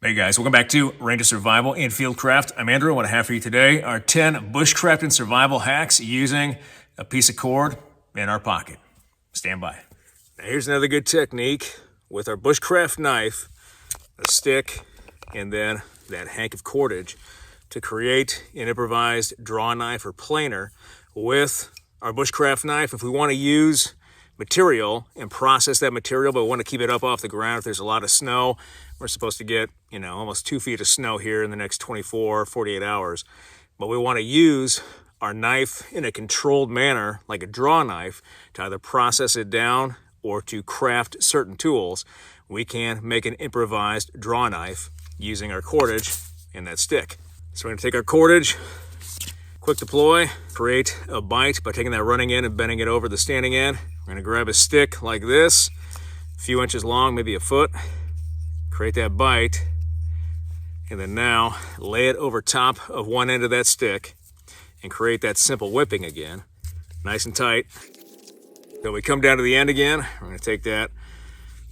Hey guys, welcome back to Ranger Survival and Fieldcraft. I'm Andrew. What I have for you today are 10 bushcraft and survival hacks using a piece of cord in our pocket. Stand by. Now here's another good technique with our bushcraft knife, a stick, and then that hank of cordage to create an improvised draw knife or planer with our bushcraft knife. If we want to use material and process that material, but we want to keep it up off the ground if there's a lot of snow. We're supposed to get, almost 2 feet of snow here in the next 24, 48 hours. But we want to use our knife in a controlled manner, like a draw knife, to either process it down or to craft certain tools. We can make an improvised draw knife using our cordage and that stick. So we're going to take our cordage, quick deploy, create a bite by taking that running end and bending it over the standing end. We're going to grab a stick like this, a few inches long, maybe a foot, create that bite, and then now lay it over top of one end of that stick and create that simple whipping again, nice and tight. Then we come down to the end again. We're going to take that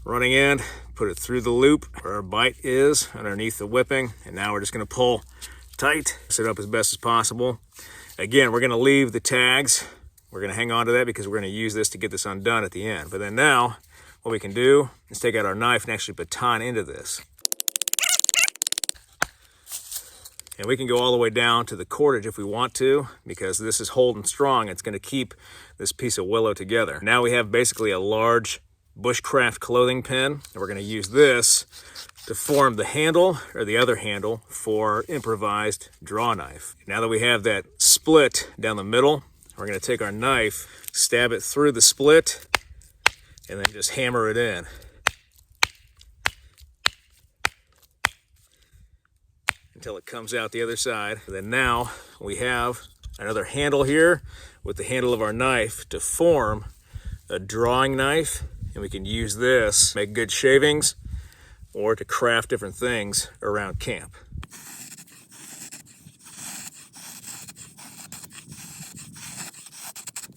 running end, put it through the loop where our bite is underneath the whipping, and now we're just going to pull tight, set up as best as possible. Again, we're going to leave the tags. We're going to hang on to that because we're going to use this to get this undone at the end. But then now, what we can do is take out our knife and actually baton into this. And we can go all the way down to the cordage if we want to, because this is holding strong. It's going to keep this piece of willow together. Now we have basically a large bushcraft clothing pin, and we're going to use this to form the handle, or the other handle, for improvised draw knife. Now that we have that split down the middle, we're going to take our knife, stab it through the split, and then just hammer it in. Until it comes out the other side. And then now we have another handle here with the handle of our knife to form a drawing knife, and we can use this to make good shavings or to craft different things around camp.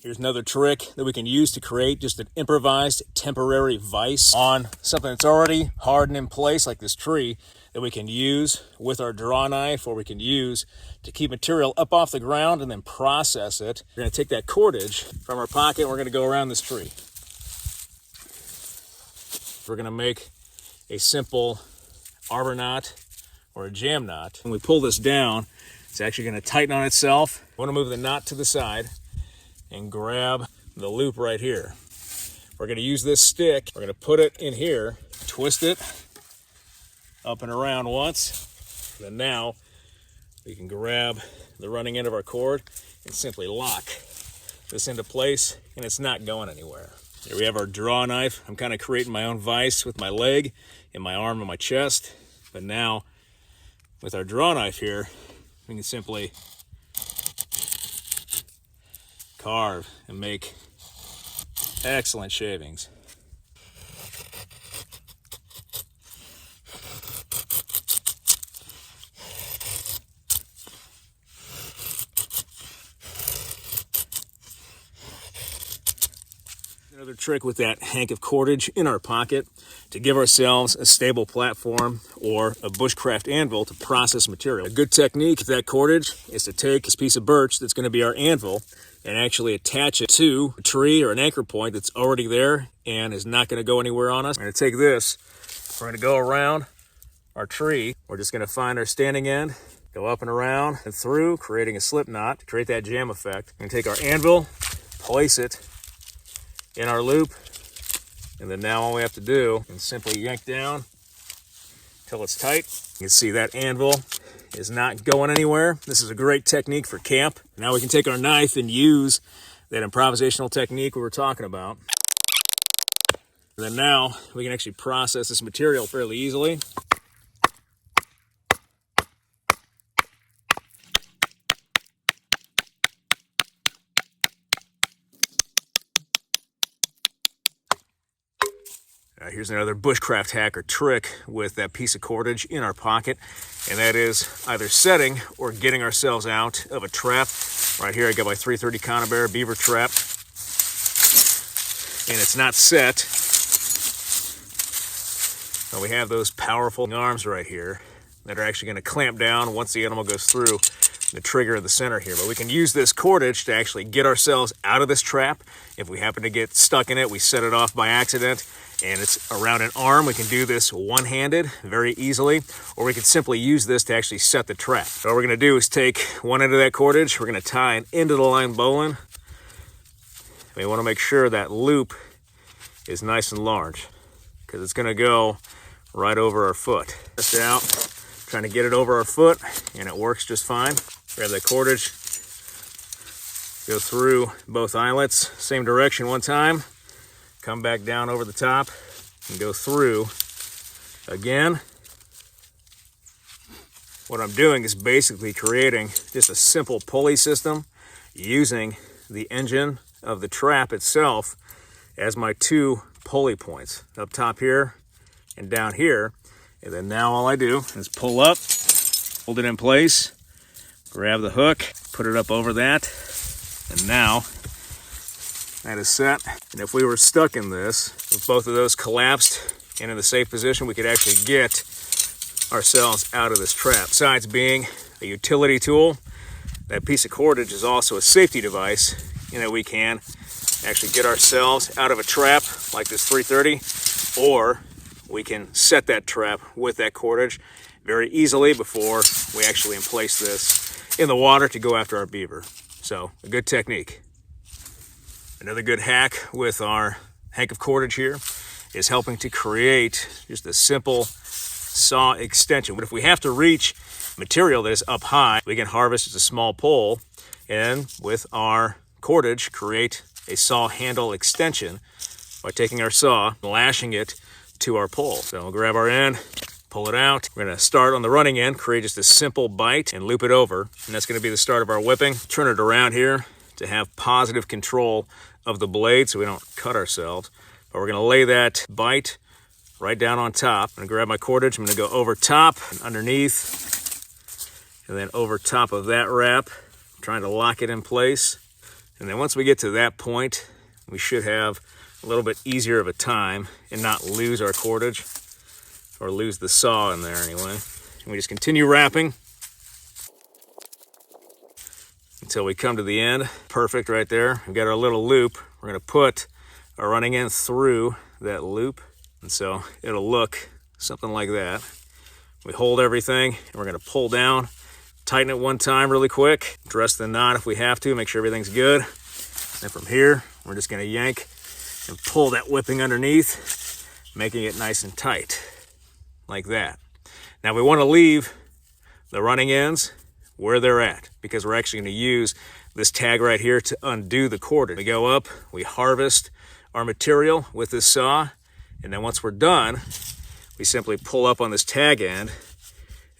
Here's another trick that we can use to create just an improvised temporary vise on something that's already hardened in place, like this tree, that we can use with our draw knife, or we can use to keep material up off the ground and then process it. We're going to take that cordage from our pocket and we're going to go around this tree. We're going to make a simple arbor knot or a jam knot. When we pull this down, it's actually going to tighten on itself. We want to move the knot to the side and grab the loop right here. We're going to use this stick. We're going to put it in here, twist it up and around once. Then now we can grab the running end of our cord and simply lock this into place, and it's not going anywhere. Here we have our draw knife. I'm kind of creating my own vise with my leg and my arm and my chest. But now with our draw knife here, we can simply carve and make excellent shavings. Another trick with that hank of cordage in our pocket to give ourselves a stable platform or a bushcraft anvil to process material. A good technique with that cordage is to take this piece of birch that's going to be our anvil and actually attach it to a tree or an anchor point that's already there and is not going to go anywhere on us. We're going to take this, we're going to go around our tree. We're just going to find our standing end, go up and around and through, creating a slip knot to create that jam effect. We're going to take our anvil, place it in our loop, and then now all we have to do is simply yank down until it's tight. You can see that anvil is not going anywhere. This is a great technique for camp. Now we can take our knife and use that improvisational technique we were talking about. And then now we can actually process this material fairly easily. Here's another bushcraft hack or trick with that piece of cordage in our pocket, and that is either setting or getting ourselves out of a trap. Right here I got my 330 conibear beaver trap, and it's not set. So we have those powerful arms right here that are actually going to clamp down once the animal goes through the trigger of the center here. But we can use this cordage to actually get ourselves out of this trap. If we happen to get stuck in it, we set it off by accident and it's around an arm. We can do this one-handed very easily, or we can simply use this to actually set the trap. So what we're going to do is take one end of that cordage, we're going to tie it into the line bowline. We want to make sure that loop is nice and large because it's going to go right over our foot. Just out, trying to get it over our foot, and it works just fine. Grab that cordage, go through both eyelets, same direction one time, come back down over the top, and go through again. What I'm doing is basically creating just a simple pulley system using the engine of the trap itself as my two pulley points, up top here and down here. And then now all I do is pull up, hold it in place, grab the hook, put it up over that, and now that is set. And if we were stuck in this, if both of those collapsed and in the safe position, we could actually get ourselves out of this trap. Besides being a utility tool, that piece of cordage is also a safety device in that we can actually get ourselves out of a trap like this 330, or we can set that trap with that cordage very easily before we actually place this in the water to go after our beaver. So a good technique. Another good hack with our hank of cordage here is helping to create just a simple saw extension. But if we have to reach material that is up high, we can harvest just a small pole and with our cordage create a saw handle extension by taking our saw and lashing it to our pole. So we'll grab our end, pull it out. We're gonna start on the running end, create just a simple bite and loop it over. And that's gonna be the start of our whipping. Turn it around here to have positive control of the blade so we don't cut ourselves. But we're gonna lay that bite right down on top. I'm gonna grab my cordage, I'm gonna go over top and underneath, and then over top of that wrap, trying to lock it in place. And then once we get to that point, we should have a little bit easier of a time and not lose our cordage or lose the saw in there anyway. And we just continue wrapping until we come to the end. Perfect right there. We've got our little loop. We're gonna put our running end through that loop. And so it'll look something like that. We hold everything and we're gonna pull down, tighten it one time really quick, dress the knot if we have to, make sure everything's good. And from here, we're just gonna yank and pull that whipping underneath, making it nice and tight, like that. Now we wanna leave the running ends where they're at because we're actually gonna use this tag right here to undo the cordage. We go up, we harvest our material with this saw, and then once we're done, we simply pull up on this tag end.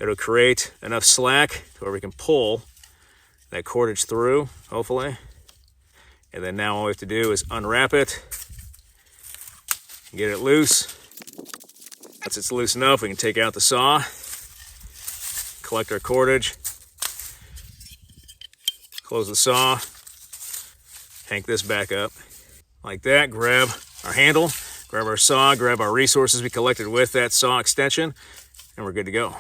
It'll create enough slack to where we can pull that cordage through, hopefully. And then now all we have to do is unwrap it, get it loose. Once it's loose enough, we can take out the saw, collect our cordage, close the saw, hank this back up like that, grab our handle, grab our saw, grab our resources we collected with that saw extension, and we're good to go.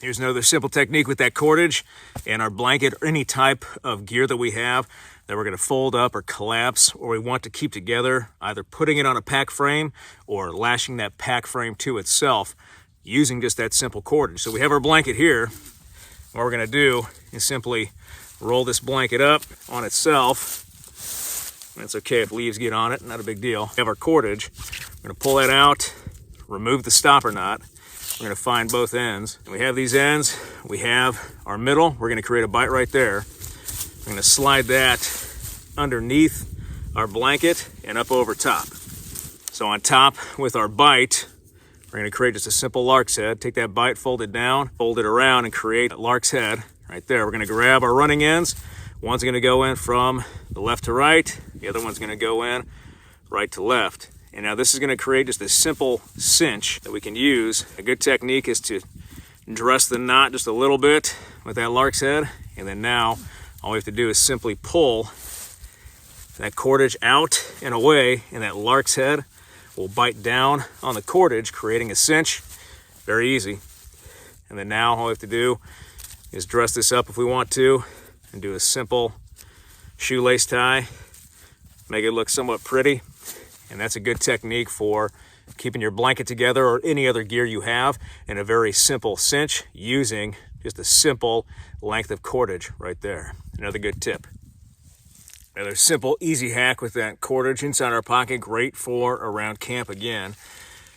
Here's another simple technique with that cordage and our blanket or any type of gear that we have that we're going to fold up or collapse, or we want to keep together, either putting it on a pack frame or lashing that pack frame to itself using just that simple cordage. So we have our blanket here. What we're going to do is simply roll this blanket up on itself. It's okay if leaves get on it, not a big deal. We have our cordage. We're going to pull that out, remove the stopper knot. We're going to find both ends. We have these ends. We have our middle. We're going to create a bite right there. We're going to slide that underneath our blanket and up over top. So on top with our bite, we're going to create just a simple lark's head. Take that bite, fold it down, fold it around, and create a lark's head right there. We're going to grab our running ends. One's going to go in from the left to right. The other one's going to go in right to left. And now this is going to create just a simple cinch that we can use. A good technique is to dress the knot just a little bit with that lark's head. And then now all we have to do is simply pull that cordage out and away, and that lark's head will bite down on the cordage, creating a cinch. Very easy. And then now all we have to do is dress this up if we want to and do a simple shoelace tie, make it look somewhat pretty. And that's a good technique for keeping your blanket together or any other gear you have, and a very simple cinch using just a simple length of cordage right there. Another good tip. Another simple, easy hack with that cordage inside our pocket, great for around camp again,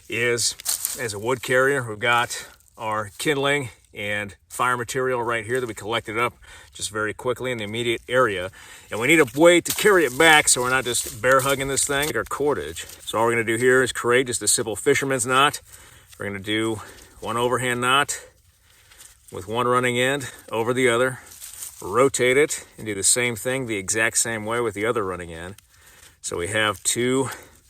is as a wood carrier, we've got our kindling and fire material right here that we collected up just very quickly in the immediate area. And we need a way to carry it back so we're not just bear hugging this thing, like our cordage. So all we're gonna do here is create just a simple fisherman's knot. We're gonna do one overhand knot with one running end over the other, rotate it, and do the same thing the exact same way with the other running end. So we have two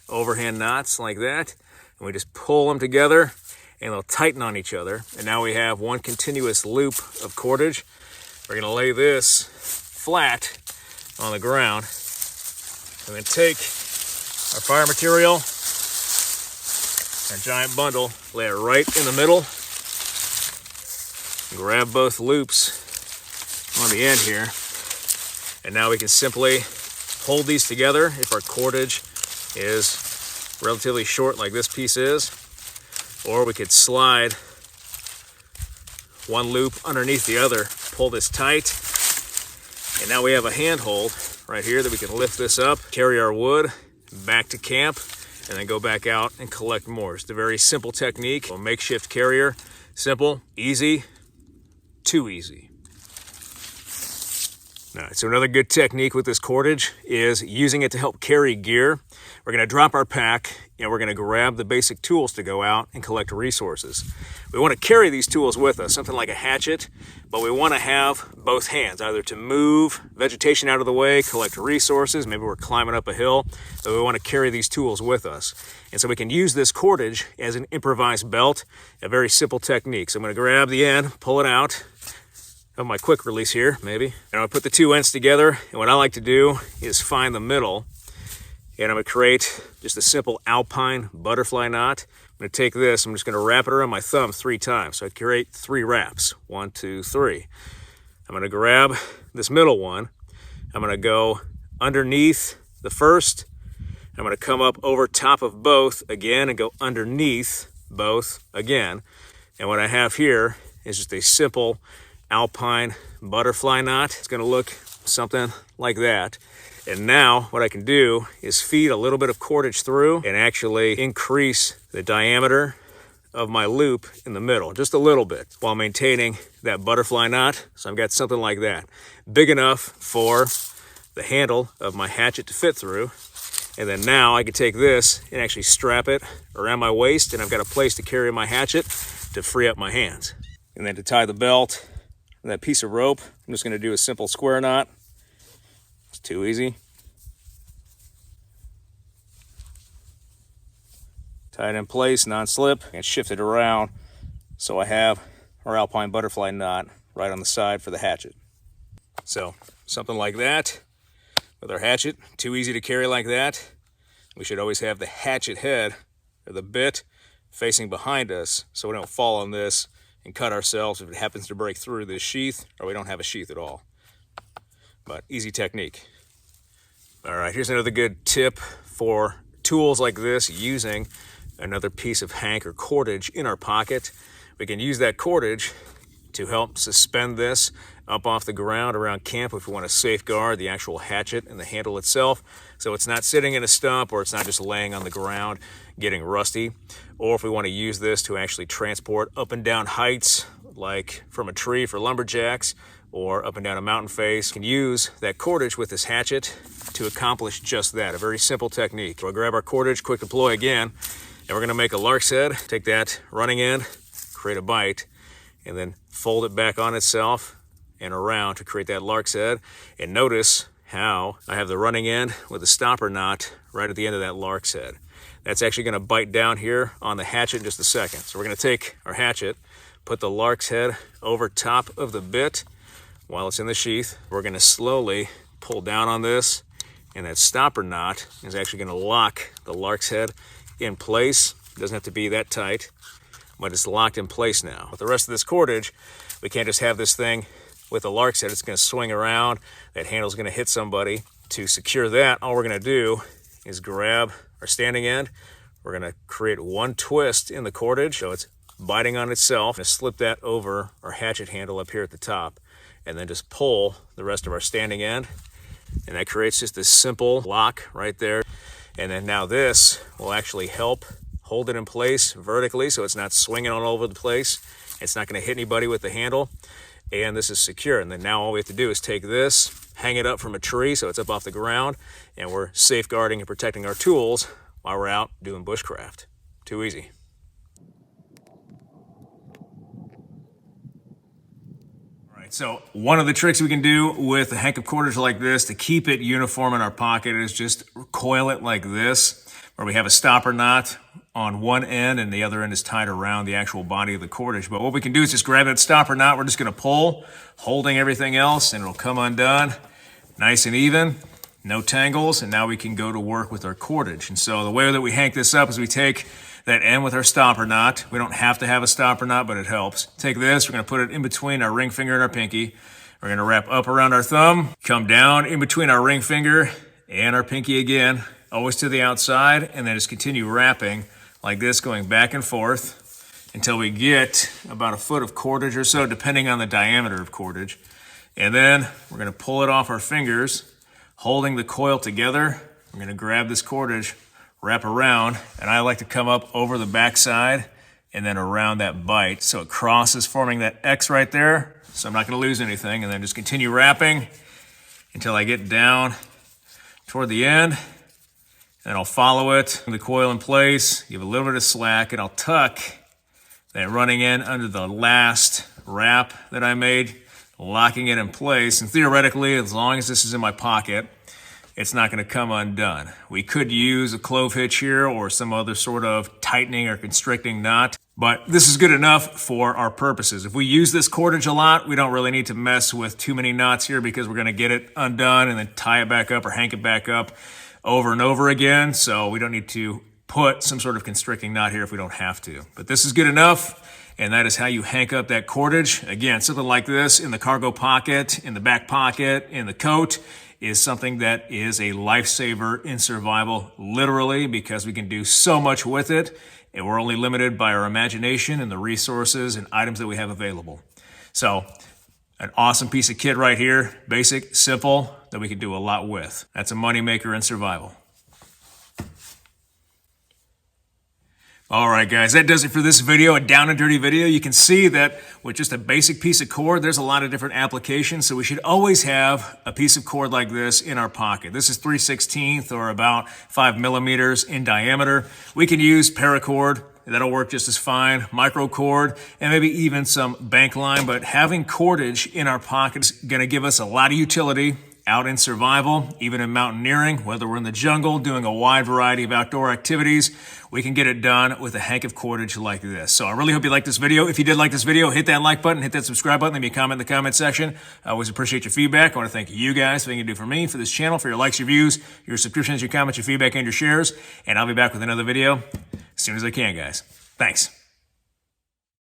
overhand knots like that, and we just pull them together and they'll tighten on each other. And now we have one continuous loop of cordage. We're gonna lay this flat on the ground and then take our fire material, our giant bundle, lay it right in the middle, grab both loops on the end here. And now we can simply hold these together if our cordage is relatively short like this piece is. Or we could slide one loop underneath the other, pull this tight, and now we have a handhold right here that we can lift this up, carry our wood back to camp, and then go back out and collect more. It's a very simple technique, a makeshift carrier. Simple, easy, too easy. All right, so another good technique with this cordage is using it to help carry gear. We're gonna drop our pack and we're gonna grab the basic tools to go out and collect resources. We wanna carry these tools with us, something like a hatchet, but we wanna have both hands, either to move vegetation out of the way, collect resources, maybe we're climbing up a hill, but we wanna carry these tools with us. And so we can use this cordage as an improvised belt, a very simple technique. So I'm gonna grab the end, pull it out, of my quick release here, maybe. And I'll put the two ends together, and what I like to do is find the middle, and I'm gonna create just a simple alpine butterfly knot. I'm gonna take this, I'm just gonna wrap it around my thumb 3 times. So I create 3 wraps, 1, 2, 3. I'm gonna grab this middle one, I'm gonna go underneath the first, I'm gonna come up over top of both again and go underneath both again. And what I have here is just a simple alpine butterfly knot. It's gonna look something like that. And now what I can do is feed a little bit of cordage through and actually increase the diameter of my loop in the middle, just a little bit, while maintaining that butterfly knot. So I've got something like that, big enough for the handle of my hatchet to fit through. And then now I can take this and actually strap it around my waist, and I've got a place to carry my hatchet to free up my hands. And then to tie the belt, that piece of rope, I'm just gonna do a simple square knot. It's too easy. Tie it in place, non-slip, and shift it around so I have our alpine butterfly knot right on the side for the hatchet. So something like that with our hatchet, too easy to carry like that. We should always have the hatchet head or the bit facing behind us so we don't fall on this and cut ourselves if it happens to break through this sheath or we don't have a sheath at all. But easy technique. All right, here's another good tip for tools like this, using another piece of hank or cordage in our pocket. We can use that cordage to help suspend this up off the ground around camp if we want to safeguard the actual hatchet and the handle itself, so it's not sitting in a stump or it's not just laying on the ground getting rusty. Or if we want to use this to actually transport up and down heights, like from a tree for lumberjacks, or up and down a mountain face, you can use that cordage with this hatchet to accomplish just that. A very simple technique. We'll grab our cordage, quick deploy again, and we're gonna make a lark's head. Take that running end, create a bite, and then fold it back on itself and around to create that lark's head. And notice how I have the running end with the stopper knot right at the end of that lark's head. That's actually gonna bite down here on the hatchet in just a second. So we're gonna take our hatchet, put the lark's head over top of the bit while it's in the sheath. We're gonna slowly pull down on this, and that stopper knot is actually gonna lock the lark's head in place. It doesn't have to be that tight, but it's locked in place now. With the rest of this cordage, we can't just have this thing with a lark set. It's going to swing around. That handle's going to hit somebody. To secure that, all we're going to do is grab our standing end. We're going to create one twist in the cordage so it's biting on itself, and slip that over our hatchet handle up here at the top, and then just pull the rest of our standing end, and that creates just this simple lock right there. And then now this will actually help hold it in place vertically so it's not swinging all over the place. It's not going to hit anybody with the handle, and this is secure. And then now all we have to do is take this, hang it up from a tree so it's up off the ground, and we're safeguarding and protecting our tools while we're out doing bushcraft. Too easy. So one of the tricks we can do with a hank of cordage like this to keep it uniform in our pocket is just coil it like this, where we have a stopper knot on one end and the other end is tied around the actual body of the cordage. But what we can do is just grab that stopper knot. We're just going to pull, holding everything else, and it'll come undone nice and even, no tangles, and now we can go to work with our cordage. And so the way that we hank this up is we take that end with our stopper knot. We don't have to have a stopper knot, but it helps. Take this, we're going to put it in between our ring finger and our pinky. We're going to wrap up around our thumb, come down in between our ring finger and our pinky again, always to the outside, and then just continue wrapping like this, going back and forth until we get about a foot of cordage or so, depending on the diameter of cordage. And then we're going to pull it off our fingers, holding the coil together. We're going to grab this cordage, wrap around, and I like to come up over the backside and then around that bite so it crosses, forming that X right there, so I'm not going to lose anything. And then just continue wrapping until I get down toward the end, and I'll follow it, the coil in place, give a little bit of slack, and I'll tuck that running end under the last wrap that I made, locking it in place. And theoretically, as long as this is in my pocket, it's not going to come undone. We could use a clove hitch here or some other sort of tightening or constricting knot, but this is good enough for our purposes. If we use this cordage a lot, we don't really need to mess with too many knots here because we're going to get it undone and then tie it back up or hank it back up over and over again. So we don't need to put some sort of constricting knot here if we don't have to. But this is good enough, and that is how you hank up that cordage. Again, something like this in the cargo pocket, in the back pocket, in the coat, is something that is a lifesaver in survival, literally, because we can do so much with it, and we're only limited by our imagination and the resources and items that we have available. So, an awesome piece of kit right here, basic, simple, that we can do a lot with. That's a moneymaker in survival. All right, guys, that does it for this video, a down and dirty video. You can see that with just a basic piece of cord, there's a lot of different applications. So we should always have a piece of cord like this in our pocket. This is 3/16 or about 5 millimeters in diameter. We can use paracord. That'll work just as fine. Micro cord, and maybe even some bank line. But having cordage in our pocket is going to give us a lot of utility out in survival, even in mountaineering, whether we're in the jungle doing a wide variety of outdoor activities. We can get it done with a hank of cordage like this. So I really hope you liked this video. If you did like this video, hit that like button, hit that subscribe button, leave me a comment in the comment section. I always appreciate your feedback. I want to thank you guys for what you do for me, for this channel, for your likes, your views, your subscriptions, your comments, your feedback, and your shares. And I'll be back with another video as soon as I can, guys. Thanks.